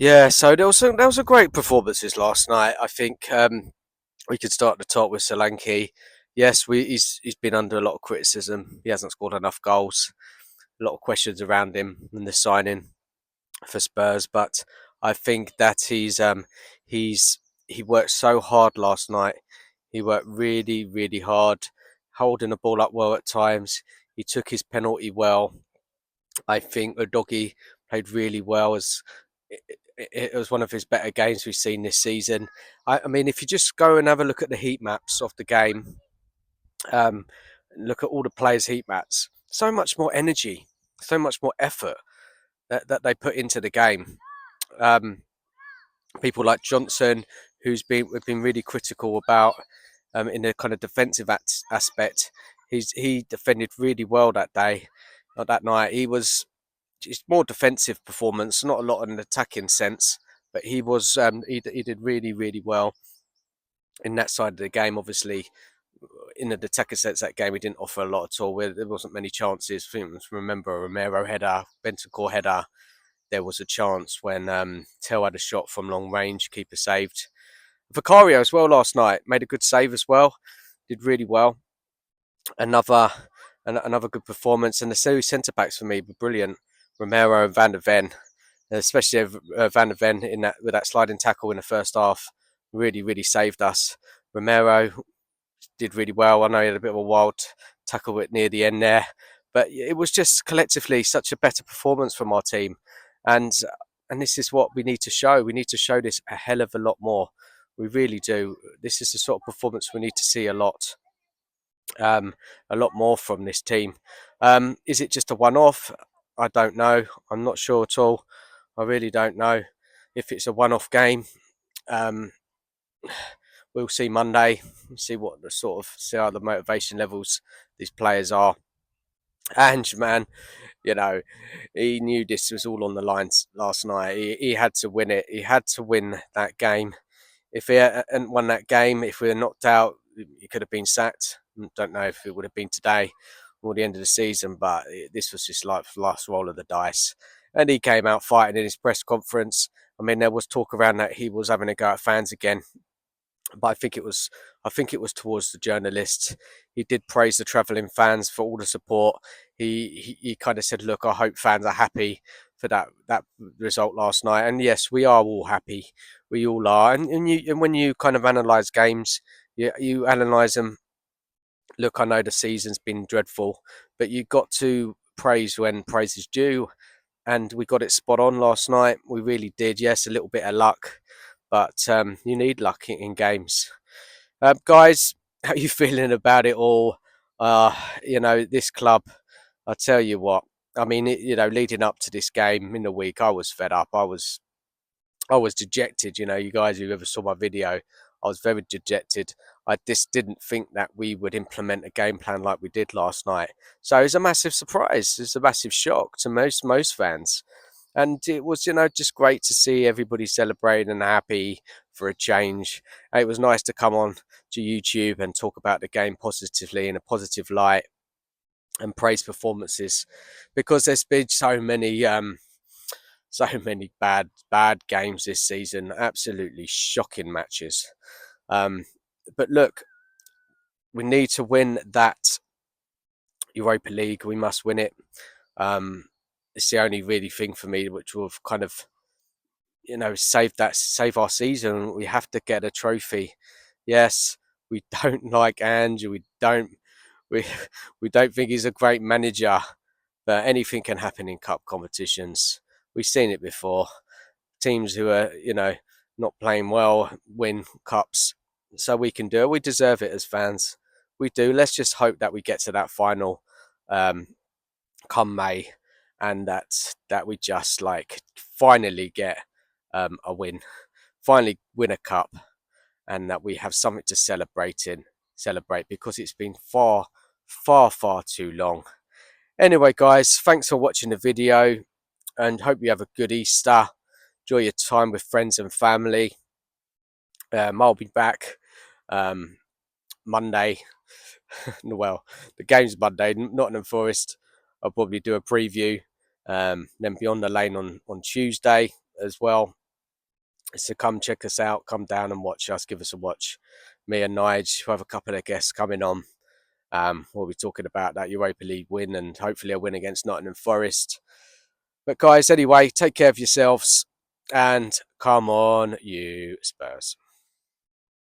Yeah, so there was a great performances last night. I think we could start at the top with Solanke. Yes, he's been under a lot of criticism. He hasn't scored enough goals. A lot of questions around him and the signing for Spurs, but I think that he's he worked so hard last night. He worked really, really hard, holding the ball up well at times. He took his penalty well. I think Udogie played really well. As it was one of his better games we've seen this season. I mean, if you just go and have a look at the heat maps of the game, um, look at all the players' heat maps, so much more energy, so much more effort that they put into the game. Um, People like Johnson, we've been really critical about in the kind of defensive aspect. He defended really well that day, not that night. It's more defensive performance, not a lot in an attacking sense, but he did really, really well in that side of the game. Obviously, in the attacking sense, that game he didn't offer a lot at all. There wasn't many chances. I think, remember, a Romero header, Bentancur header. There was a chance when Tell had a shot from long range, keeper saved. Vicario as well last night, made a good save as well, did really well. Another another good performance, and the two centre backs for me were brilliant. Romero and Van der Ven, especially Van der Ven in that with that sliding tackle in the first half, really really saved us. Romero did really well. I know he had a bit of a wild tackle at near the end there, but it was just collectively such a better performance from our team, and this is what we need to show. We need to show this a hell of a lot more. We really do. This is the sort of performance we need to see um, a lot more from this team. Is it just a one-off? I don't know. I'm not sure at all. I really don't know if it's a one-off game. Um, we'll see Monday. See what the see how the motivation levels these players are. Ange, man, you know, he knew this was all on the lines last night. He had to win it. He had to win that game. If he hadn't won that game, if we were knocked out, he could have been sacked. Don't know if it would have been today or the end of the season, but this was just like the last roll of the dice. And he came out fighting in his press conference. I mean, there was talk around that he was having a go at fans again, but I think it was towards the journalists. He did praise the travelling fans for all the support. He kind of said, "Look, I hope fans are happy for that result last night." And yes, we are all happy. We all are. And when you kind of analyse games, you analyse them. Look, I know the season's been dreadful, but you got to praise when praise is due, and we got it spot on last night. We really did. Yes, a little bit of luck, but you need luck in games. Guys, how are you feeling about it all? Uh, this club, I tell you what, I mean, leading up to this game in the week, I was fed up. I was dejected. You guys who ever saw my video, I was very dejected. I just didn't think that we would implement a game plan like we did last night. So it was a massive surprise. It was a massive shock to most fans. And it was, just great to see everybody celebrating and happy for a change. It was nice to come on to YouTube and talk about the game positively in a positive light and praise performances, because there's been so many bad games this season, absolutely shocking matches. But look, we need to win that Europa League. We must win it. It's the only really thing for me which will kind of save our season. We have to get a trophy. Yes, we don't like Ange. We we don't think he's a great manager, but anything can happen in cup competitions. We've seen it before. Teams who are not playing well win cups, so we can do it. We deserve it as fans. We do. Let's just hope that we get to that final um, come May, and that we just finally get a win, finally win a cup, and that we have something to celebrate, because it's been far too long. Anyway, guys, thanks for watching the video, and hope you have a good Easter. Enjoy your time with friends and family. I'll be back Monday. Well, the game's Monday. Nottingham Forest. I'll probably do a preview. Then Beyond the Lane on Tuesday as well. So come check us out, come down and watch us, give us a watch. Me and Nige, we have a couple of guests coming on. We'll be talking about that Europa League win and hopefully a win against Nottingham Forest. But guys, anyway, take care of yourselves and come on, you Spurs.